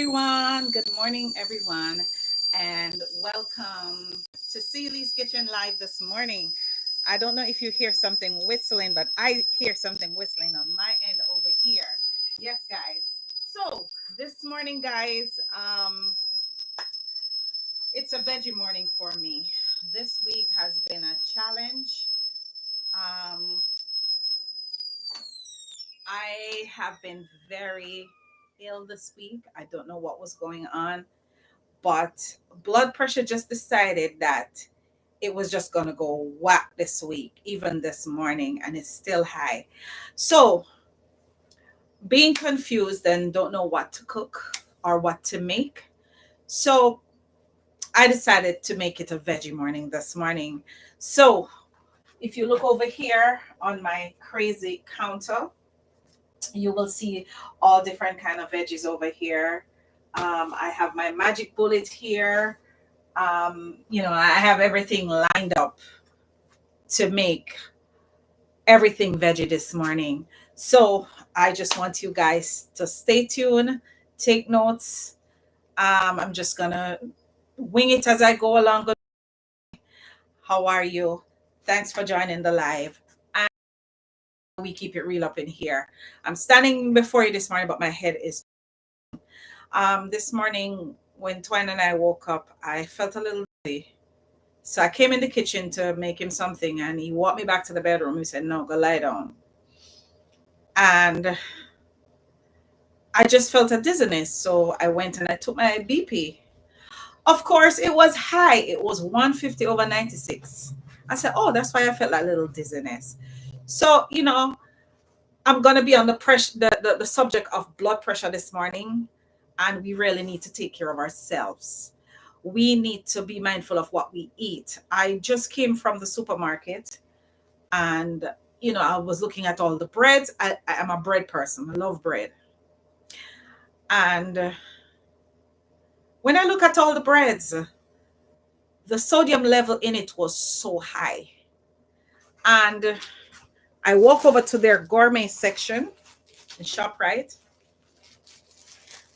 everyone. Good morning, everyone, and welcome to Celi's Kitchen Live this morning. I don't know if you hear something whistling, but I hear something whistling on my end over here. Yes, guys. So this morning, guys, it's a veggie morning for me. This week has been a challenge. Um, I have been very ill this week. I don't know what was going on, but blood pressure just decided that it was just going to go whack this week, even this morning, and it's still high. So, being confused and don't know what to cook or what to make. So, I decided to make it a veggie morning this morning. So, if you look over here on my crazy counter, you will see all different kind of veggies over here. I have my magic bullet here. I have everything lined up to make everything veggie this morning. So I just want you guys to stay tuned, take notes. I'm just gonna wing it as I go along. How are you? Thanks for joining the live. And we keep it real up in here. I'm standing before you this morning, but my head is this morning when Twine and I woke up, I felt a little dizzy. So I came in the kitchen to make him something, and he walked me back to the bedroom. He said, "No, go lie down." And I just felt a dizziness. So I went and I took my BP. Of course, it was high. It was 150 over 96. I said, "Oh, that's why I felt that little dizziness." So, I'm going to be on the subject of blood pressure this morning. And we really need to take care of ourselves. We need to be mindful of what we eat. I just came from the supermarket, and I was looking at all the breads. I am a bread person. I love bread. And when I look at all the breads, the sodium level in it was so high. And I walk over to their gourmet section in ShopRite,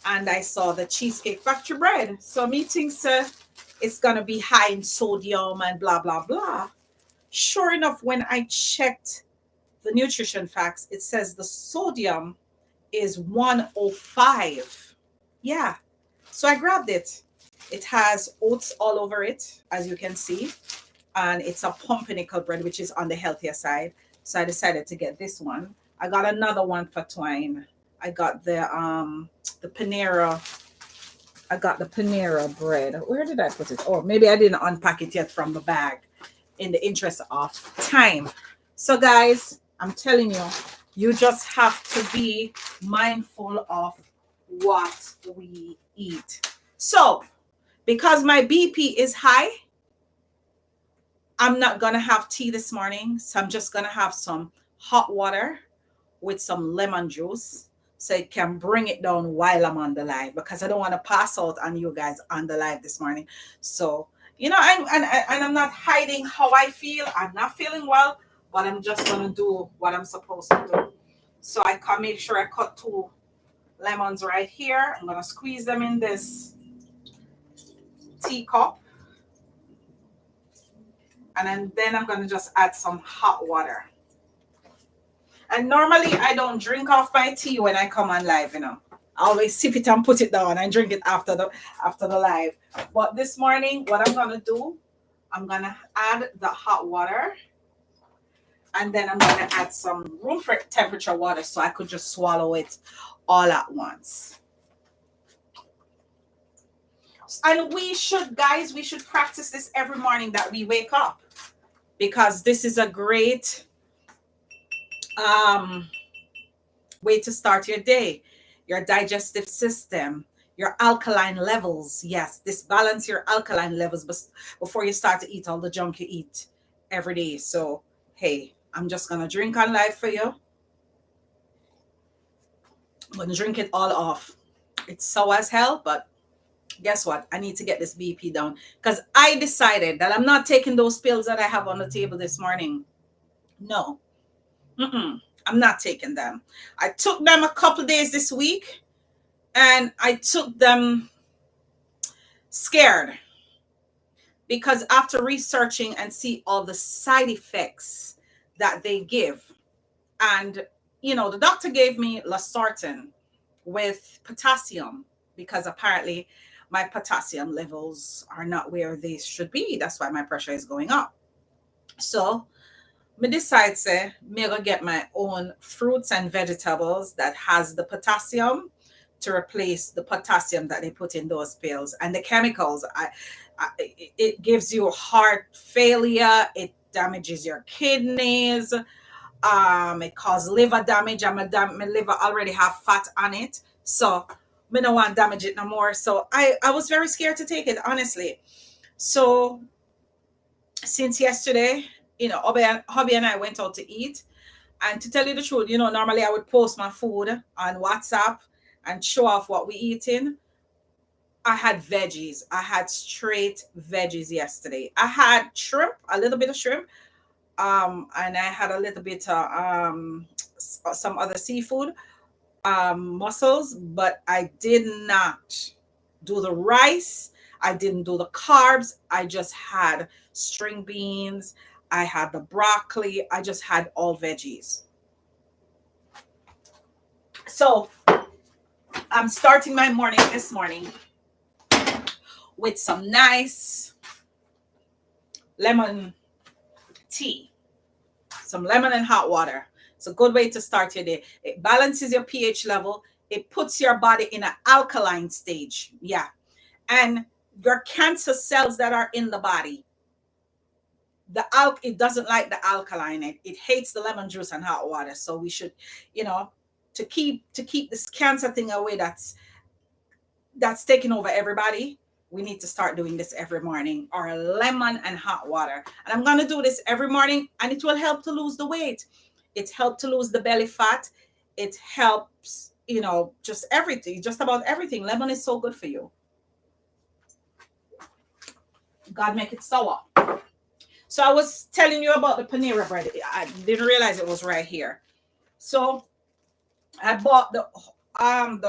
and I saw the Cheesecake Factory bread. So me thinks it's gonna be high in sodium and blah blah blah. Sure enough, when I checked the nutrition facts, it says the sodium is 105. Yeah. So I grabbed it. It has oats all over it, as you can see. And it's a pumpernickel bread, which is on the healthier side. So I decided to get this one. I got another one for Twine. I got the Panera. I got the Panera bread. Where did I put it? Oh, maybe I didn't unpack it yet from the bag in the interest of time. So guys, I'm telling you, you just have to be mindful of what we eat. So, because my BP is high, I'm not going to have tea this morning. So I'm just going to have some hot water with some lemon juice so it can bring it down while I'm on the live, because I don't want to pass out on you guys on the live this morning. So, I'm not hiding how I feel. I'm not feeling well, but I'm just going to do what I'm supposed to do. So I can make sure I cut 2 lemons right here. I'm going to squeeze them in this teacup. And then I'm going to just add some hot water. And normally I don't drink off my tea when I come on live, I always sip it and put it down and drink it after the live. But this morning, what I'm going to do, I'm going to add the hot water. And then I'm going to add some room temperature water so I could just swallow it all at once. And we should practice this every morning that we wake up, because this is a great way to start your day. Your digestive system, your alkaline levels. Yes, this balance your alkaline levels before you start to eat all the junk you eat every day. So, hey, I'm just going to drink on live for you. I'm going to drink it all off. It's sour as hell, but guess what? I need to get this BP down, because I decided that I'm not taking those pills that I have on the table this morning. No. I'm not taking them. I took them a couple days this week, And I took them scared because after researching and see all the side effects that they give, and the doctor gave me losartan with potassium because apparently my potassium levels are not where they should be. That's why my pressure is going up. So me decide say me gonna get my own fruits and vegetables that has the potassium to replace the potassium that they put in those pills and the chemicals. It gives you heart failure. It damages your kidneys. It causes liver damage. My liver already have fat on it, so me don't want to damage it no more. So I was very scared to take it, honestly. So since yesterday, hubby and I went out to eat. And to tell you the truth, normally I would post my food on WhatsApp and show off what we eating. I had veggies. I had straight veggies yesterday. I had shrimp, a little bit of shrimp, and I had a little bit of some other seafood, mussels, but I did not do the rice. I didn't do the carbs. I just had string beans. I had the broccoli. I just had all veggies. So I'm starting my morning this morning with some nice lemon tea, some lemon and hot water. It's a good way to start your day. It balances your pH level. It puts your body in an alkaline stage. Yeah. And your cancer cells that are in the body, it doesn't like the alkaline. It hates the lemon juice and hot water. So we should, to keep this cancer thing away that's taking over everybody, we need to start doing this every morning, or lemon and hot water. And I'm going to do this every morning, and it will help to lose the weight. It helps to lose the belly fat. It helps, just everything, just about everything. Lemon is so good for you. God make it sour. So I was telling you about the panera bread. I didn't realize it was right here. So I bought the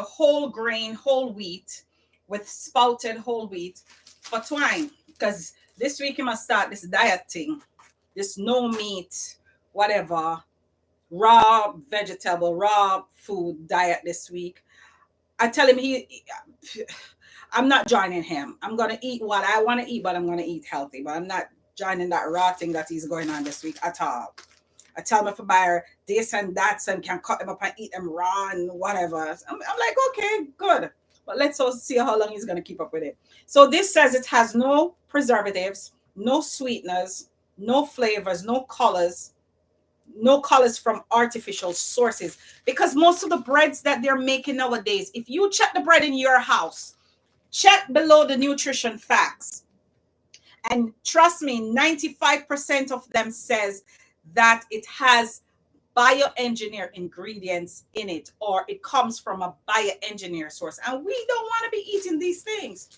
whole grain, whole wheat, with spouted whole wheat for twine, because this week he must start this diet thing, this no meat, whatever, raw vegetable, raw food diet this week. I tell him I'm not joining him. I'm gonna eat what I want to eat, but I'm gonna eat healthy. But I'm not joining that raw thing that he's going on this week at all. I tell him if I buy this and that and can cut them up and eat them raw and whatever. I'm like, okay, good. But let's also see how long he's going to keep up with it. So this says it has no preservatives, no sweeteners, no flavors, no colors from artificial sources. Because most of the breads that they're making nowadays, if you check the bread in your house, check below the nutrition facts. And trust me, 95% of them says that it has bioengineered ingredients in it, or it comes from a bioengineered source. And we don't want to be eating these things,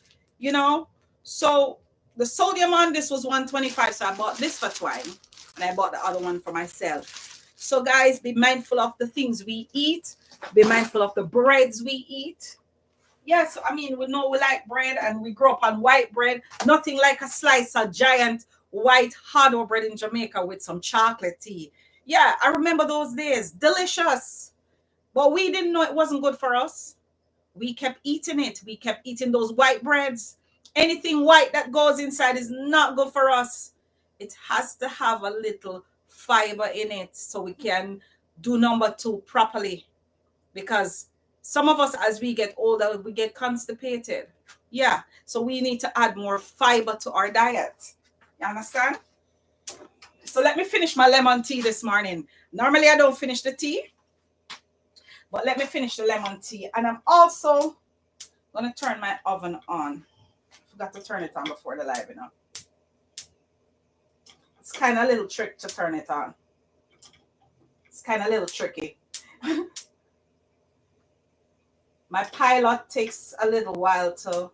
So the sodium on this was 125. So I bought this for twine, and I bought the other one for myself. So guys, be mindful of the things we eat. Be mindful of the breads we eat. Yes, I mean, we know we like bread, and we grew up on white bread. Nothing like a slice of giant white hard bread in Jamaica with some chocolate tea. Yeah, I remember those days. Delicious. But we didn't know it wasn't good for us. We kept eating it. We kept eating those white breads. Anything white that goes inside is not good for us. It has to have a little fiber in it so we can do number 2 properly. Because some of us, as we get older, we get constipated. Yeah. So we need to add more fiber to our diet. You understand? So let me finish my lemon tea this morning. Normally I don't finish the tea, but let me finish the lemon tea. And I'm also going to turn my oven on. I forgot to turn it on before the live, It's kind of a little trick to turn it on. It's kind of a little tricky. My pilot takes a little while to...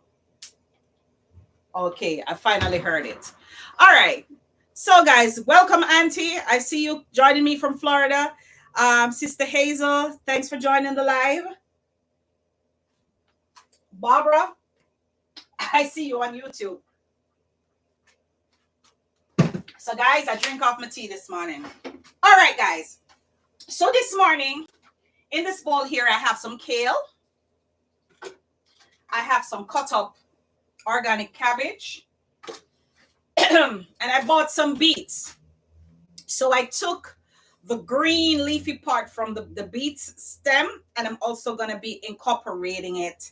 Okay, I finally heard it. All right. So, guys, welcome, Auntie. I see you joining me from Florida. Sister Hazel, thanks for joining the live. Barbara, I see you on YouTube. So guys, I drink off my tea this morning. All right, guys. So this morning, in this bowl here, I have some kale. I have some cut up organic cabbage. And I bought some beets. So I took the green leafy part from the beets stem, and I'm also going to be incorporating it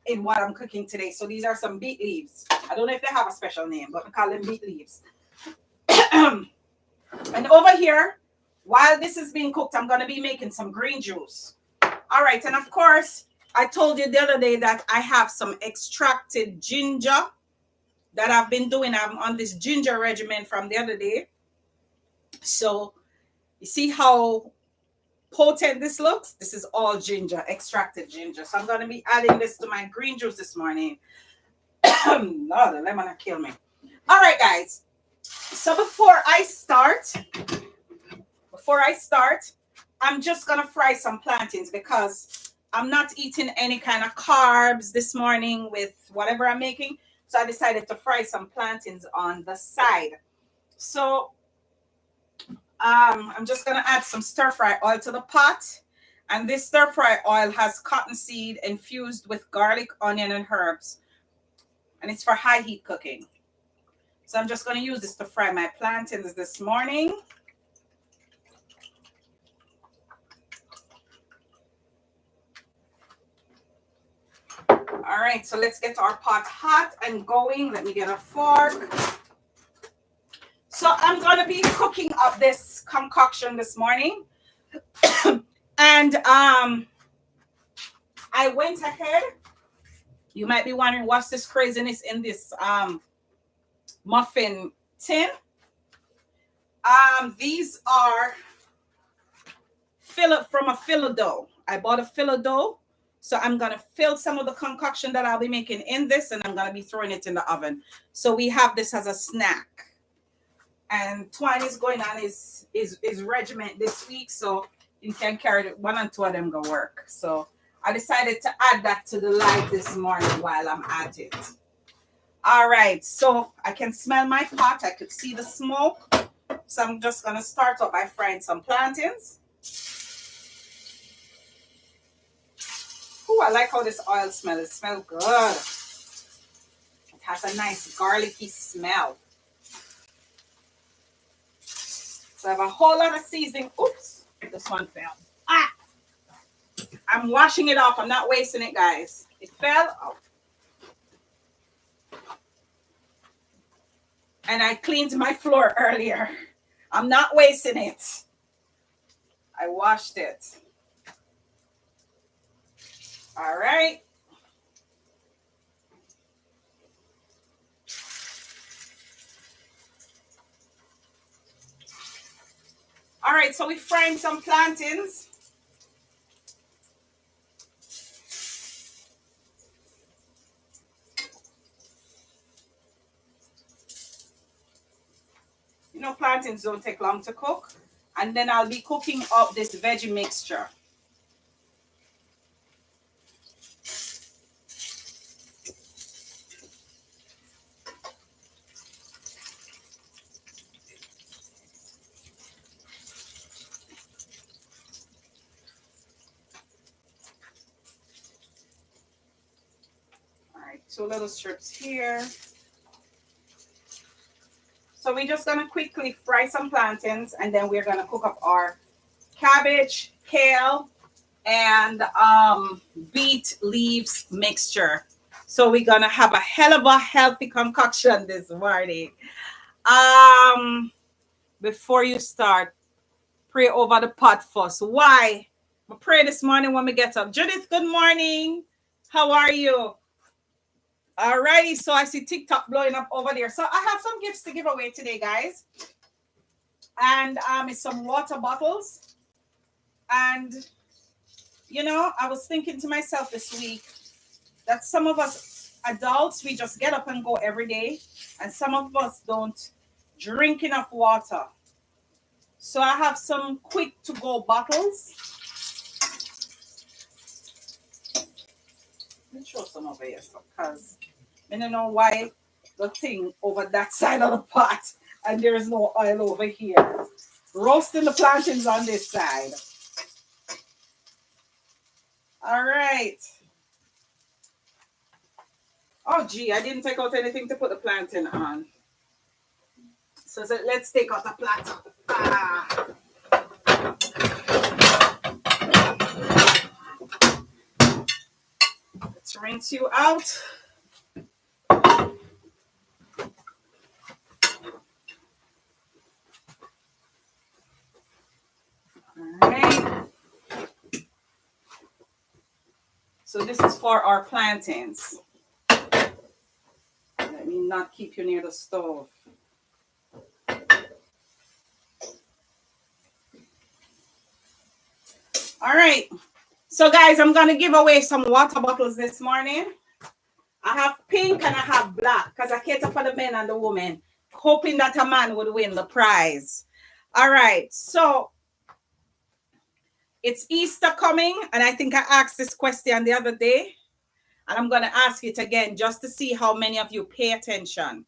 in what I'm cooking today. So these are some beet leaves. I don't know if they have a special name, but we call them beet leaves. And over here, while this is being cooked, I'm going to be making some green juice. All right. And of course, I told you the other day that I have some extracted ginger that I've been doing. I'm on this ginger regimen from the other day. So you see how potent this looks? This is all ginger, extracted ginger. So I'm going to be adding this to my green juice this morning. No, the lemon will kill me. All right, guys. So before I start, I'm just going to fry some plantains because I'm not eating any kind of carbs this morning with whatever I'm making. So I decided to fry some plantains on the side. So I'm just going to add some stir-fry oil to the pot. And this stir-fry oil has cottonseed infused with garlic, onion, and herbs. And it's for high heat cooking. So I'm just going to use this to fry my plantains this morning. All right, so let's get our pot hot and going. Let me get a fork. So I'm going to be cooking up this concoction this morning. And I went ahead. You might be wondering what's this craziness in this muffin tin. These are from a filo dough. I bought a filo dough. So I'm going to fill some of the concoction that I'll be making in this, and I'm going to be throwing it in the oven. So we have this as a snack. And Twine is going on his regiment this week, so he can carry it. One and two of them go work. So I decided to add that to the light this morning while I'm at it. All right, so I can smell my pot. I could see the smoke. So I'm just going to start off by frying some plantains. Ooh, I like how this oil smells. It smells good. It has a nice garlicky smell. So I have a whole lot of seasoning. Oops, this one fell. I'm washing it off. I'm not wasting it, guys. It fell. Oh. And I cleaned my floor earlier. I'm not wasting it. I washed it. All right. All right, so we're frying some plantains. You know, plantains don't take long to cook. And then I'll be cooking up this veggie mixture. Two little strips here. So we're just going to quickly fry some plantains, and then we're going to cook up our cabbage, kale, and beet leaves mixture. So we're going to have a hell of a healthy concoction this morning. Before you start, pray over the pot first. Why? I pray this morning when we get up. Judith, good morning. How are you? Alrighty, so I see TikTok blowing up over there. So I have some gifts to give away today, guys. And it's some water bottles. And, you know, I was thinking to myself this week that some of us adults, we just get up and go every day. And some of us don't drink enough water. So I have some quick to go bottles. Let me show some over here, because I don't know why the thing over that side of the pot and there is no oil over here. Roasting the plantains on this side. All right. Oh, gee, I didn't take out anything to put the plantain on. So let's take out the platter. Let's rinse you out. All right. So this is for our plantains. Let me not keep you near the stove. All right. So guys, I'm going to give away some water bottles this morning. I have pink and I have black because I cater for the men and the women, hoping that a man would win the prize. All right. So it's Easter coming, and I think I asked this question the other day, and I'm going to ask it again just to see how many of you pay attention.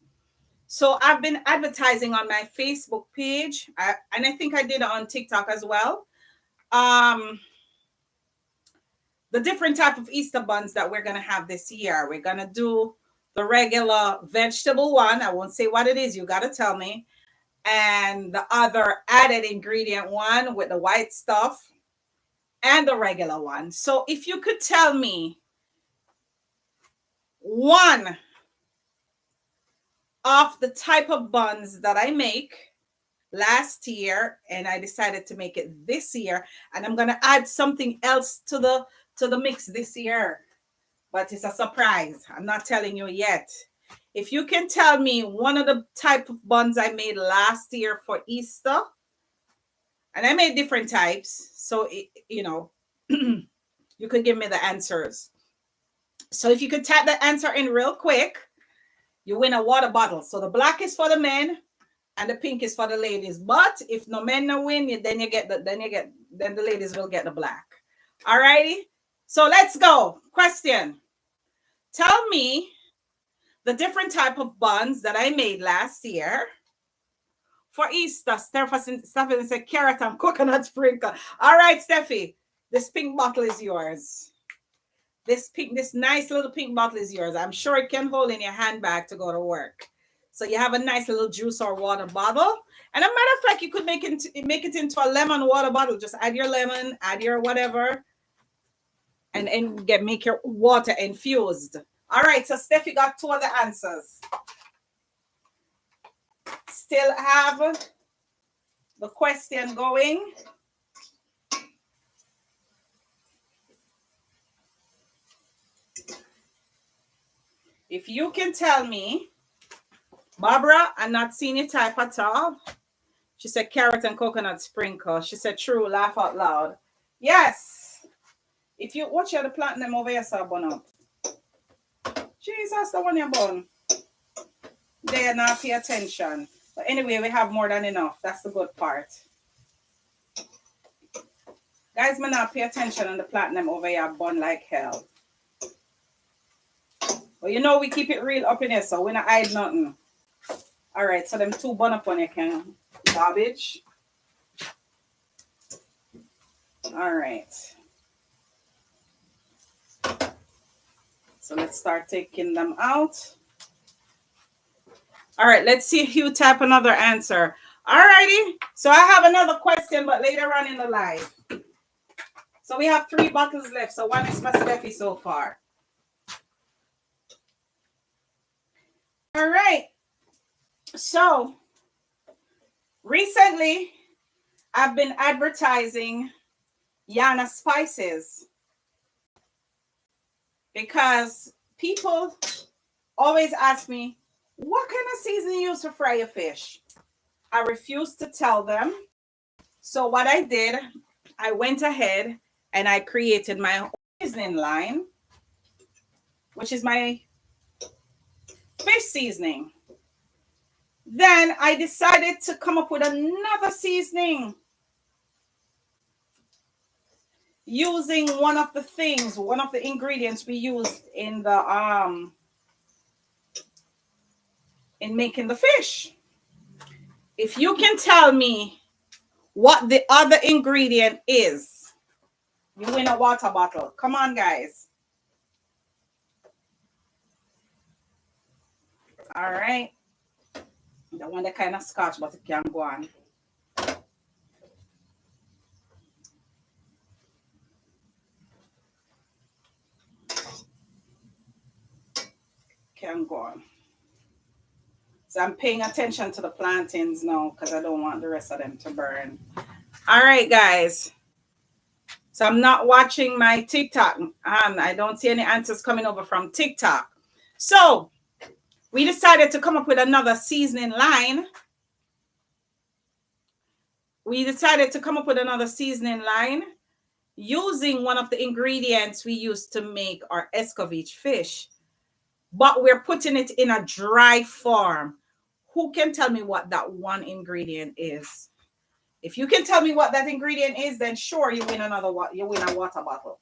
So I've been advertising on my Facebook page, and I think I did it on TikTok as well. The different type of Easter buns that we're going to have this year. We're going to do the regular vegetable one. I won't say what it is. You got to tell me. And the other added ingredient one with the white stuff and the regular one. So if you could tell me one of the type of buns that I make last year, and I decided to make it this year, and I'm going to add something else to the mix this year, but it's a surprise. I'm not telling you yet. If you can tell me one of the type of buns I made last year for Easter, and I made different types, so you know, you could give me the answers. So if you could type the answer in real quick, you win a water bottle. So the black is for the men and the pink is for the ladies. But if no men no win, then the ladies will get the black. All righty. So let's go. Question. Tell me the different type of buns that I made last year for Easter. Stephanie said carrot and coconut sprinkle. All right, Steffi, this pink bottle is yours. This nice little pink bottle is yours. I'm sure it can hold in your handbag to go to work. So you have a nice little juice or water bottle. And a matter of fact, you could make it into a lemon water bottle. Just add your lemon, add your whatever, and make your water infused. All right, so Steffi got 2 of the answers. Still have the question going. If you can tell me, Barbara, I'm not seeing you type at all. She said carrot and coconut sprinkle. She said true, laugh out loud. Yes. If you watch the plant them over here, so bun up. Jesus, the one you bun. They not pay attention. But anyway, we have more than enough. That's the good part. Guys, may not pay attention on the plant them over here bun like hell. But you know we keep it real up in here, so we not hide nothing. All right, so them 2 bun up on you can garbage. All right. So let's start taking them out. All right, let's see if you type another answer. All righty. So I have another question, but later on in the live. So we have 3 bottles left. So one is for Steffi so far. All right. So recently, I've been advertising Yana spices because people always ask me, what kind of seasoning you use to fry your fish? I refuse to tell them. So what I did, I went ahead and I created my own seasoning line, which is my fish seasoning. Then I decided to come up with another seasoning. using one of the ingredients we used in the in making the fish. If you can tell me what the other ingredient is, you win a water bottle. Come on, guys. All right. The one that kind of scotch, but it can go on. Can go on. So I'm paying attention to the plantains now because I don't want the rest of them to burn. All right, guys. So I'm not watching my TikTok. I don't see any answers coming over from TikTok. So we decided to come up with another seasoning line. Using one of the ingredients we used to make our escovitch fish, but we're putting it in a dry form. Who can tell me what that one ingredient is? If you can tell me what that ingredient is, then sure, you win a water bottle.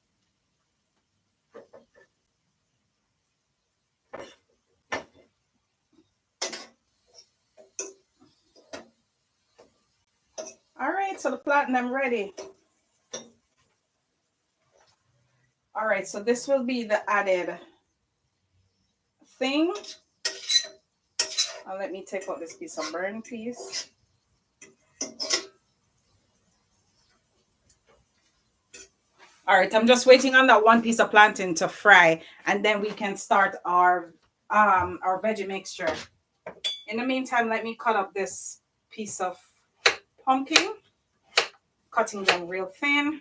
All right, so the platinum ready. All right, so this will be the added thing. Let me take out this piece of burnt piece. All right, I'm just waiting on that one piece of plantain to fry, and then we can start our veggie mixture. In the meantime, let me cut up this piece of pumpkin, cutting them real thin.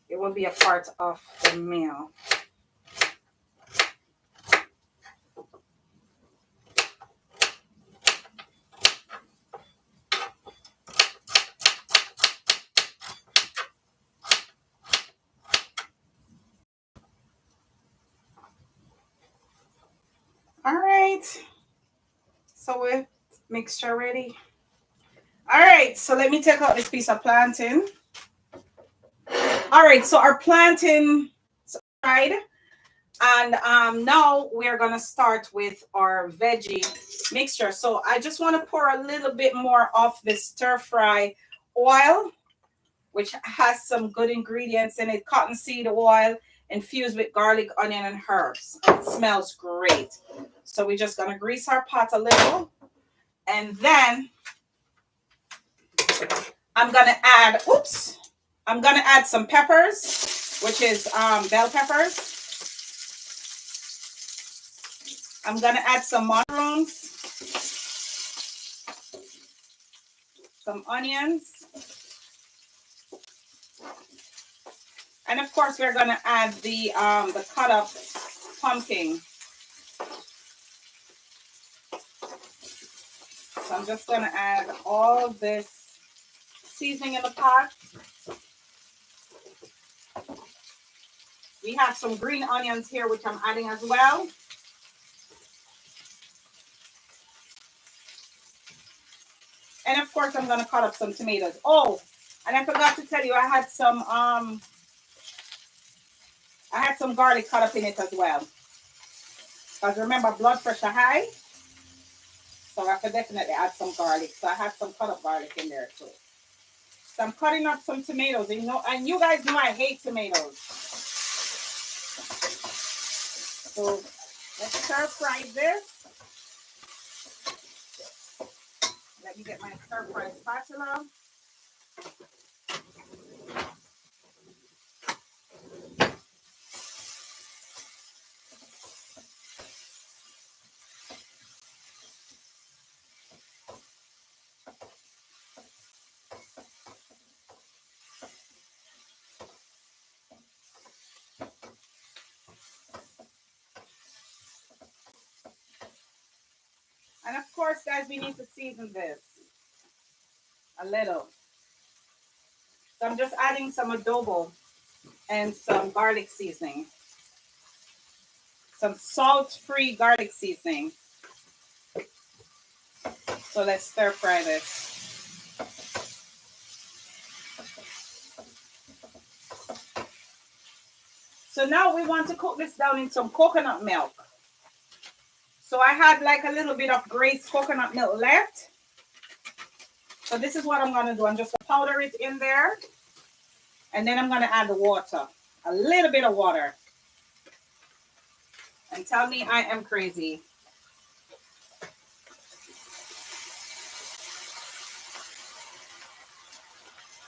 It will be a part of the meal. All right, so we're mixture ready. All right, so let me take out this piece of plantain. All right, so our plantain is fried, and now we're gonna start with our veggie mixture. So I just want to pour a little bit more of this stir fry oil, which has some good ingredients in it. Cottonseed oil infused with garlic, onion, and herbs. It smells great. So we're just gonna grease our pot a little, and then I'm gonna add some peppers, which is bell peppers. I'm gonna add some mushrooms, some onions, and of course we're gonna add the cut up pumpkin. So I'm just gonna add all this seasoning in the pot. We have some green onions here, which I'm adding as well. And of course, I'm gonna cut up some tomatoes. Oh, and I forgot to tell you, I had some garlic cut up in it as well. Because remember, blood pressure high, so I could definitely add some garlic. So I had some cut up garlic in there too. So I'm cutting up some tomatoes, and you guys know I hate tomatoes. So let's stir fry this. Let me get my stir fry spatula. And of course, guys, we need to season this a little. So I'm just adding some adobo and some garlic seasoning. Some salt-free garlic seasoning. So let's stir fry this. So now we want to cook this down in some coconut milk. So I had like a little bit of Grace coconut milk left. So this is what I'm going to do. I'm just going to powder it in there. And then I'm going to add the water. A little bit of water. And tell me I am crazy.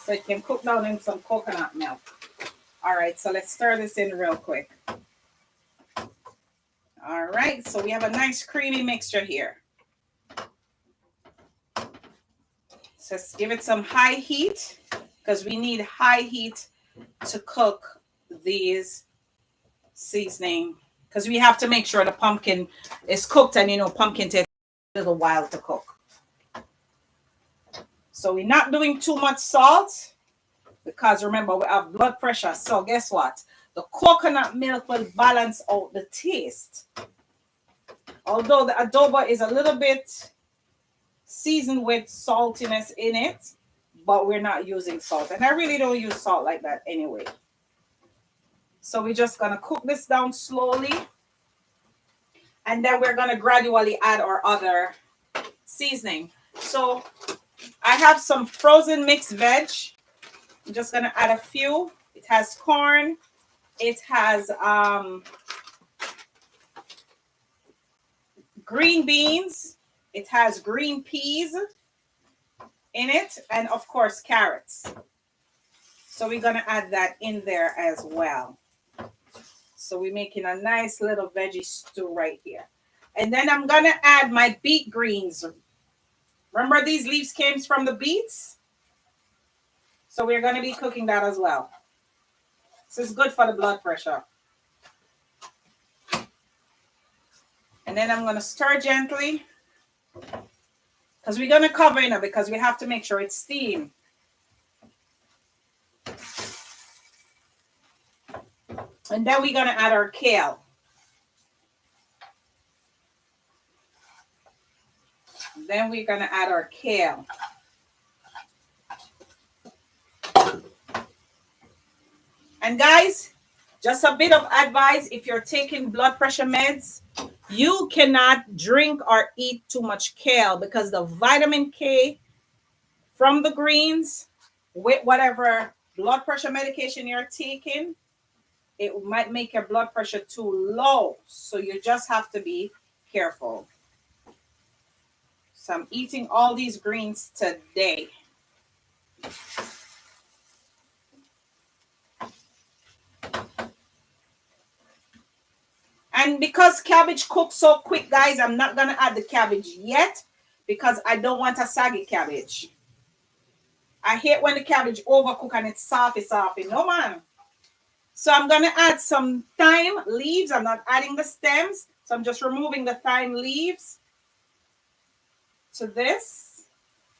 So it can cook down in some coconut milk. All right, so let's stir this in real quick. All right, so we have a nice creamy mixture here. So let's give it some high heat because we need high heat to cook these seasoning because we have to make sure the pumpkin is cooked, and you know pumpkin takes a little while to cook. So we're not doing too much salt because remember we have blood pressure. So guess what? The coconut milk will balance out the taste. Although the adobo is a little bit seasoned with saltiness in it, but we're not using salt. And I really don't use salt like that anyway. So we're just going to cook this down slowly. And then we're going to gradually add our other seasoning. So I have some frozen mixed veg. I'm just going to add a few. It has corn. It has green beans. It has green peas in it. And of course, carrots. So we're going to add that in there as well. So we're making a nice little veggie stew right here. And then I'm going to add my beet greens. Remember these leaves came from the beets? So we're going to be cooking that as well. This is good for the blood pressure. And then I'm going to stir gently. Because we're going to cover it because we have to make sure it's steamed. And then we're going to add our kale. Then we're going to add our kale. And guys, just a bit of advice, if you're taking blood pressure meds, you cannot drink or eat too much kale because the vitamin K from the greens with whatever blood pressure medication you're taking, it might make your blood pressure too low. So you just have to be careful. So I'm eating all these greens today. And because cabbage cooks so quick, guys, I'm not going to add the cabbage yet because I don't want a saggy cabbage. I hate when the cabbage overcook and it's soft. No, man. So I'm going to add some thyme leaves. I'm not adding the stems. So I'm just removing the thyme leaves to this.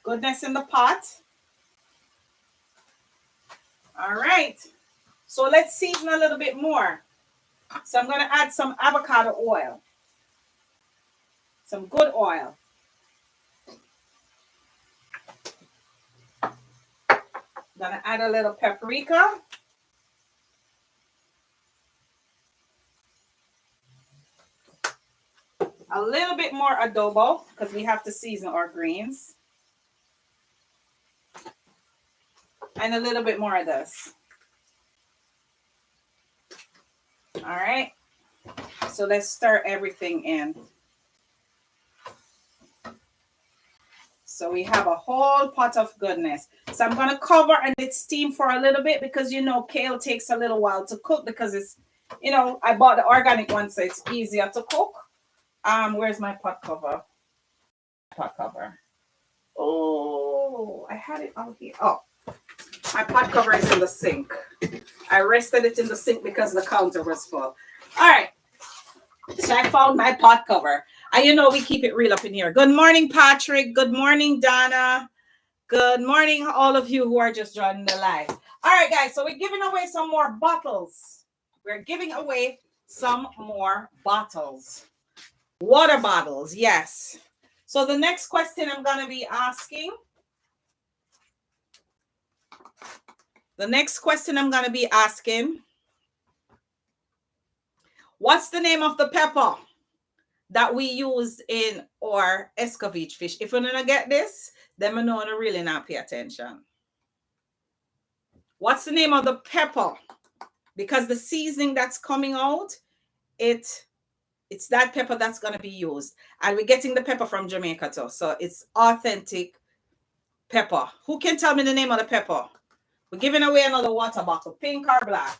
Goodness in the pot. All right. So let's season a little bit more. So I'm going to add some avocado oil. Some good oil. I'm going to add a little paprika. A little bit more adobo because we have to season our greens. And a little bit more of this. All right. So let's stir everything in. So we have a whole pot of goodness. So I'm going to cover and it's steam for a little bit because, you know, kale takes a little while to cook because it's, you know, I bought the organic one, so it's easier to cook. Where's my pot cover? Pot cover. Oh, I had it out here. Oh, my pot cover is in the sink. I rested it in the sink because the counter was full. All right. So I found my pot cover. And you know, we keep it real up in here. Good morning, Patrick. Good morning, Donna. Good morning, all of you who are just joining the live. All right, guys. So we're giving away some more bottles. We're giving away some more bottles. Water bottles, yes. So the next question I'm going to be asking. What's the name of the pepper that we use in our escovitch fish? If you don't get this, then we know to really not pay attention. What's the name of the pepper? Because the seasoning that's coming out, it's that pepper that's going to be used. And we're getting the pepper from Jamaica too. So it's authentic pepper. Who can tell me the name of the pepper? We're giving away another water bottle, pink or black.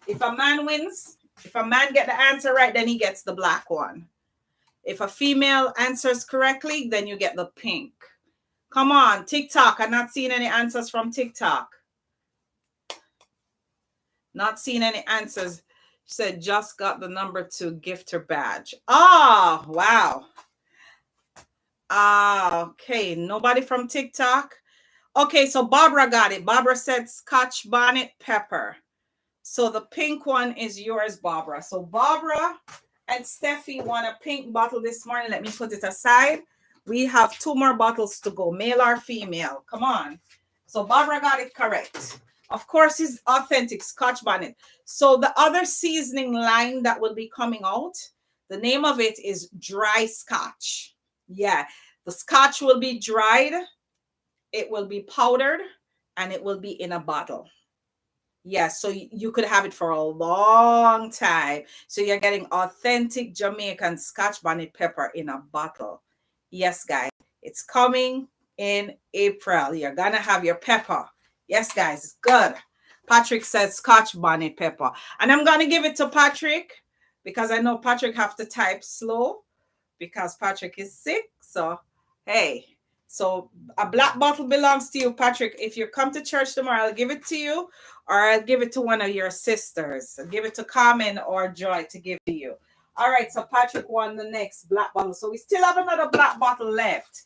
If a man wins, if a man get the answer right, then he gets the black one. If a female answers correctly, then you get the pink. Come on, TikTok. I'm not seeing any answers from TikTok. Not seeing any answers. She said, just got the number to gift her badge. Oh, wow. Okay. Nobody from TikTok. Okay, so Barbara got it. Barbara said Scotch bonnet pepper. So the pink one is yours, Barbara. So Barbara and Steffi want a pink bottle this morning. Let me put it aside. We have 2 more bottles to go, male or female. Come on. So Barbara got it correct. Of course, it's authentic Scotch bonnet. So the other seasoning line that will be coming out, the name of it is dry Scotch. Yeah, the Scotch will be dried. It will be powdered and it will be in a bottle. Yeah, so you could have it for a long time. So you're getting authentic Jamaican Scotch bonnet pepper in a bottle. Yes, guys, it's coming in April. You're going to have your pepper. Yes, guys, it's good. Patrick says Scotch bonnet pepper. And I'm going to give it to Patrick because I know Patrick have to type slow because Patrick is sick. So, hey. So a black bottle belongs to you, Patrick. If you come to church tomorrow, I'll give it to you or I'll give it to one of your sisters. I'll give it to Carmen or Joy to give to you. All right, so Patrick won the next black bottle. So we still have another black bottle left.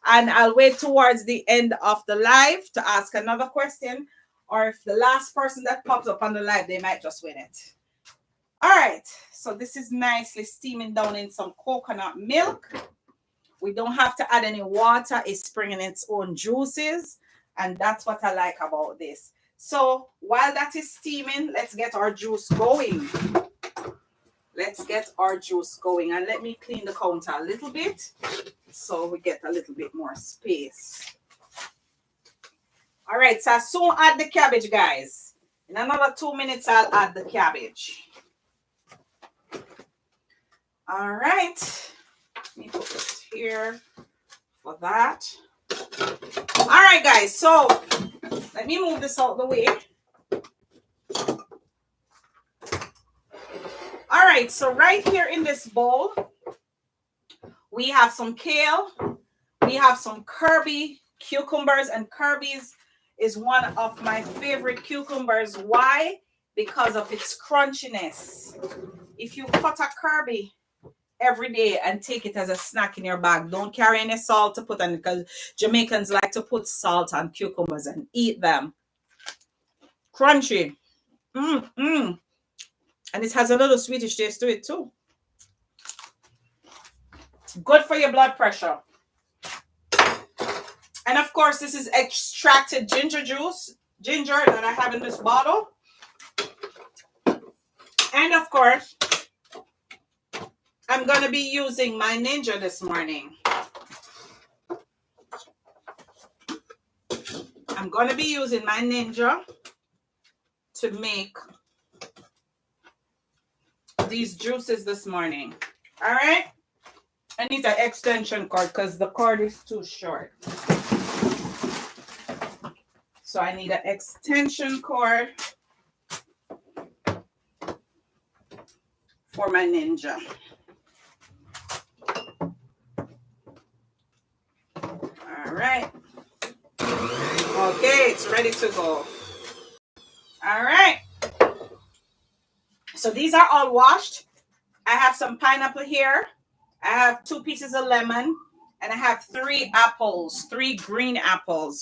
And I'll wait towards the end of the live to ask another question. Or if the last person that pops up on the live, they might just win it. All right, so this is nicely steaming down in some coconut milk. We don't have to add any water. It's bringing its own juices. And that's what I like about this. So while that is steaming, let's get our juice going. Let's get our juice going. And let me clean the counter a little bit so we get a little bit more space. All right, so I'll soon add the cabbage, guys. In another 2 minutes, I'll add the cabbage. All right. Let me put this here for that. All right, guys. So let me move this out of the way. All right. So right here in this bowl, we have some kale. We have some Kirby cucumbers, and Kirby's is one of my favorite cucumbers. Why? Because of its crunchiness. If you cut a Kirby every day and take it as a snack in your bag, don't carry any salt to put on it because Jamaicans like to put salt on cucumbers and eat them. Crunchy. And it has a little sweetish taste to it too. Good for your blood pressure. And of course, this is extracted ginger juice, ginger that I have in this bottle. And of course, I'm going to be using my Ninja this morning. I'm going to be using my Ninja to make these juices this morning. All right? I need an extension cord because the cord is too short. So I need an extension cord for my Ninja. All right. Okay, it's ready to go. All right. So these are all washed. I have some pineapple here. I have 2 pieces of lemon. And I have 3 apples, 3 green apples.